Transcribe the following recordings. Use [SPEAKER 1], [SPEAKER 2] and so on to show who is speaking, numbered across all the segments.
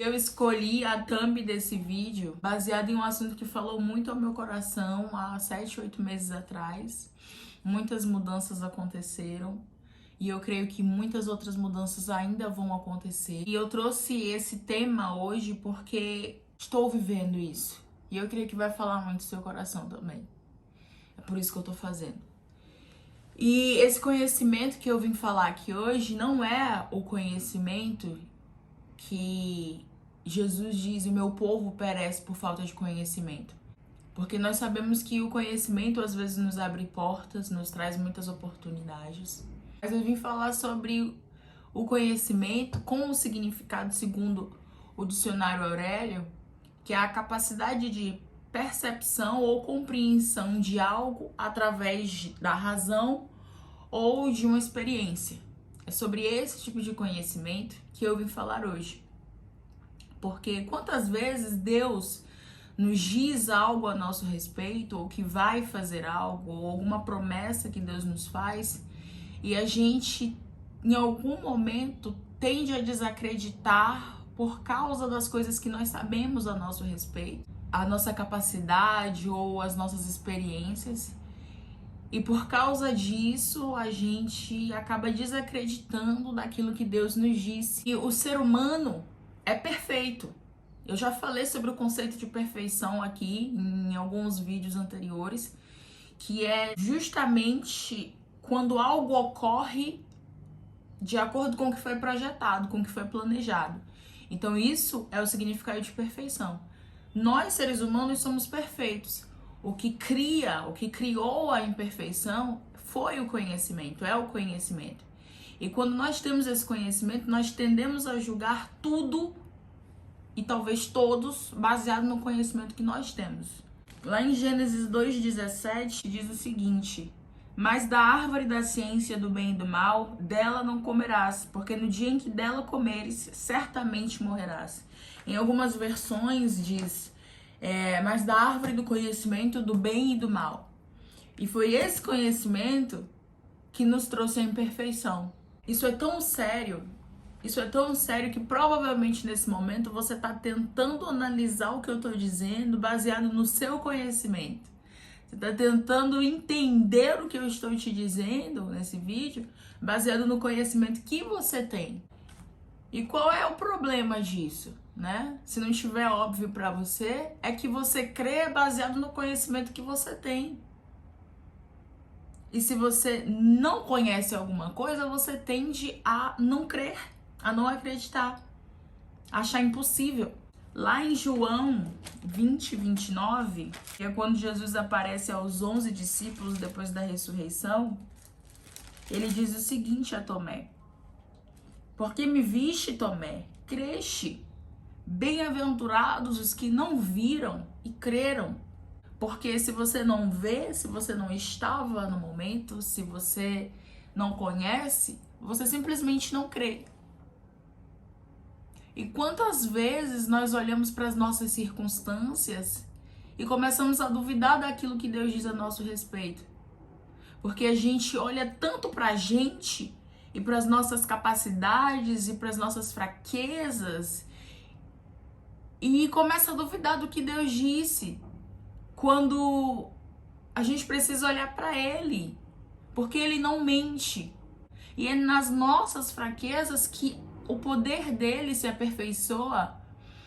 [SPEAKER 1] Eu escolhi a thumb desse vídeo baseado em um assunto que falou muito ao meu coração há 7, 8 meses atrás. Muitas mudanças aconteceram e eu creio que muitas outras mudanças ainda vão acontecer. E eu trouxe esse tema hoje porque estou vivendo isso. E eu creio que vai falar muito do seu coração também. É por isso que eu tô fazendo. E esse conhecimento que eu vim falar aqui hoje não é o conhecimento que Jesus diz: o meu povo perece por falta de conhecimento. Porque nós sabemos que o conhecimento às vezes nos abre portas, nos traz muitas oportunidades. Mas eu vim falar sobre o conhecimento com o significado segundo o dicionário Aurélio, que é a capacidade de percepção ou compreensão de algo através da razão ou de uma experiência. É sobre esse tipo de conhecimento que eu vim falar hoje. Porque quantas vezes Deus nos diz algo a nosso respeito, ou que vai fazer algo, ou alguma promessa que Deus nos faz, e a gente, em algum momento, tende a desacreditar por causa das coisas que nós sabemos a nosso respeito, a nossa capacidade ou as nossas experiências. E por causa disso, a gente acaba desacreditando daquilo que Deus nos disse. E o ser humano é perfeito. Eu já falei sobre o conceito de perfeição aqui em alguns vídeos anteriores, que é justamente quando algo ocorre de acordo com o que foi projetado, com o que foi planejado. Então isso é o significado de perfeição. Nós, seres humanos, somos perfeitos. O que criou a imperfeição foi o conhecimento, é o conhecimento. E quando nós temos esse conhecimento, nós tendemos a julgar tudo e talvez todos baseado no conhecimento que nós temos. Lá em Gênesis 2,17 diz o seguinte: mas da árvore da ciência do bem e do mal, dela não comerás, porque no dia em que dela comeres, certamente morrerás. Em algumas versões diz, mas da árvore do conhecimento do bem e do mal. E foi esse conhecimento que nos trouxe a imperfeição. Isso é tão sério que provavelmente nesse momento você está tentando analisar o que eu estou dizendo baseado no seu conhecimento. Você está tentando entender o que eu estou te dizendo nesse vídeo baseado no conhecimento que você tem. E qual é o problema disso, né? Se não estiver óbvio para você, é que você crê baseado no conhecimento que você tem. E se você não conhece alguma coisa, você tende a não crer, a não acreditar, a achar impossível. Lá em João 20, 29, que é quando Jesus aparece aos 11 discípulos depois da ressurreição, ele diz o seguinte a Tomé: porque me viste, Tomé, creste. Bem-aventurados os que não viram e creram. Porque se você não vê, se você não estava no momento, se você não conhece, você simplesmente não crê. E quantas vezes nós olhamos para as nossas circunstâncias e começamos a duvidar daquilo que Deus diz a nosso respeito? Porque a gente olha tanto para a gente e para as nossas capacidades e para as nossas fraquezas e começa a duvidar do que Deus disse, quando a gente precisa olhar para Ele, porque Ele não mente. E é nas nossas fraquezas que o poder dele se aperfeiçoa.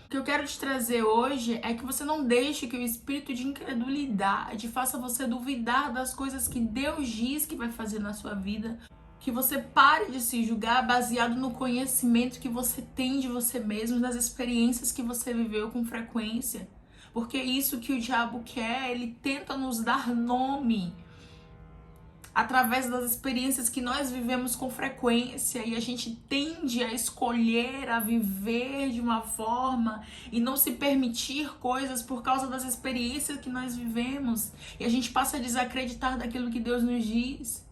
[SPEAKER 1] O que eu quero te trazer hoje é que você não deixe que o espírito de incredulidade faça você duvidar das coisas que Deus diz que vai fazer na sua vida. Que você pare de se julgar baseado no conhecimento que você tem de você mesmo, das experiências que você viveu com frequência. Porque é isso que o diabo quer, ele tenta nos dar nome através das experiências que nós vivemos com frequência, e a gente tende a escolher a viver de uma forma e não se permitir coisas por causa das experiências que nós vivemos, e a gente passa a desacreditar daquilo que Deus nos diz.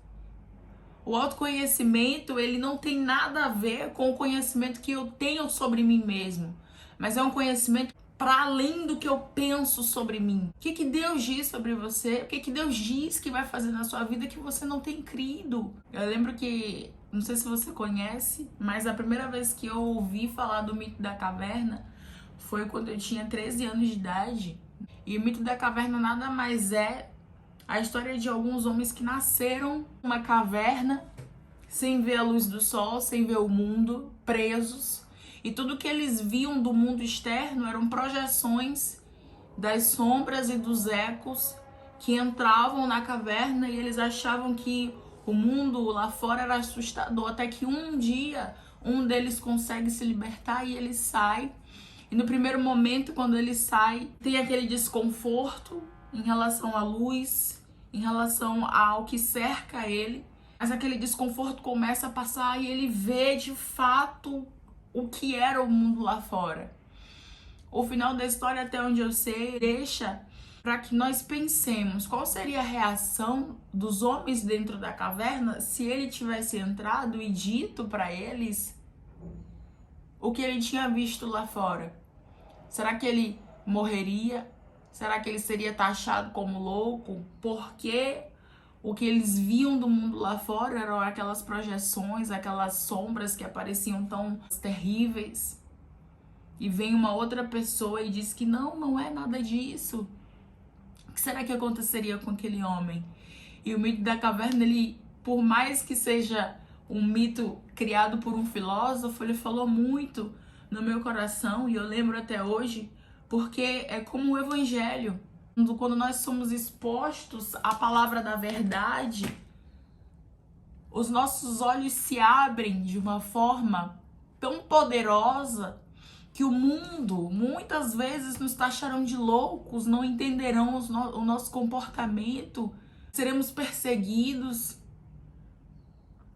[SPEAKER 1] O autoconhecimento, ele não tem nada a ver com o conhecimento que eu tenho sobre mim mesmo, mas é um conhecimento para além do que eu penso sobre mim. O que Deus diz sobre você? O que Deus diz que vai fazer na sua vida que você não tem crido? Eu lembro que, não sei se você conhece, mas a primeira vez que eu ouvi falar do mito da caverna foi quando eu tinha 13 anos de idade. E o mito da caverna nada mais é a história de alguns homens que nasceram numa caverna, sem ver a luz do sol, sem ver o mundo, presos. E tudo que eles viam do mundo externo eram projeções das sombras e dos ecos que entravam na caverna, e eles achavam que o mundo lá fora era assustador, até que um dia um deles consegue se libertar e ele sai. E no primeiro momento, quando ele sai, tem aquele desconforto em relação à luz, em relação ao que cerca ele. Mas aquele desconforto começa a passar e ele vê de fato o que era o mundo lá fora. O final da história, até onde eu sei, deixa para que nós pensemos qual seria a reação dos homens dentro da caverna se ele tivesse entrado e dito para eles o que ele tinha visto lá fora. Será que ele morreria? Será que ele seria taxado como louco? Porque o que eles viam do mundo lá fora eram aquelas projeções, aquelas sombras que apareciam tão terríveis. E vem uma outra pessoa e diz que não é nada disso. O que será que aconteceria com aquele homem? E o mito da caverna, ele, por mais que seja um mito criado por um filósofo, ele falou muito no meu coração, e eu lembro até hoje, porque é como o evangelho. Quando nós somos expostos à palavra da verdade, os nossos olhos se abrem de uma forma tão poderosa que o mundo muitas vezes nos taxarão de loucos, não entenderão o nosso comportamento, seremos perseguidos,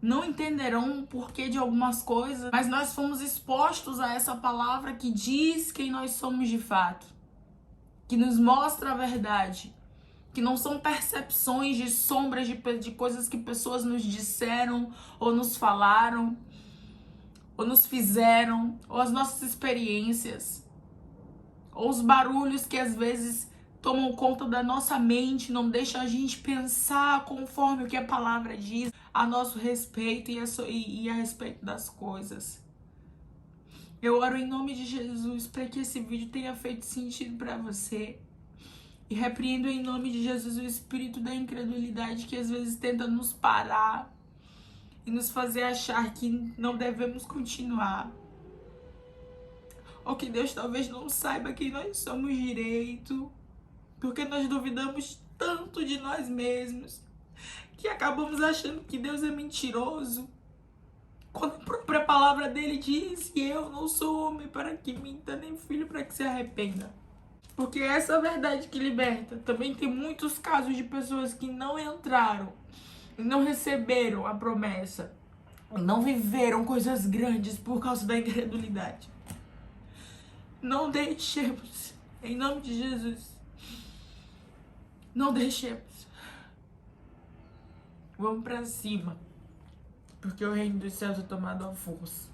[SPEAKER 1] não entenderão o porquê de algumas coisas, mas nós fomos expostos a essa palavra que diz quem nós somos de fato, que nos mostra a verdade, que não são percepções de sombras de coisas que pessoas nos disseram ou nos falaram, ou nos fizeram, ou as nossas experiências, ou os barulhos que às vezes tomam conta da nossa mente, não deixam a gente pensar conforme o que a palavra diz a nosso respeito e a respeito das coisas. Eu oro em nome de Jesus para que esse vídeo tenha feito sentido para você. E repreendo em nome de Jesus o espírito da incredulidade que às vezes tenta nos parar e nos fazer achar que não devemos continuar. Ou que Deus talvez não saiba quem nós somos direito, porque nós duvidamos tanto de nós mesmos, que acabamos achando que Deus é mentiroso, quando a própria palavra dele diz que eu não sou homem para que minta, nem filho para que se arrependa. Porque essa é a verdade que liberta. Também tem muitos casos de pessoas que não entraram, não receberam a promessa, não viveram coisas grandes por causa da incredulidade. Não deixemos, em nome de Jesus, não deixemos. Vamos pra cima, porque o reino dos céus é tomado à força.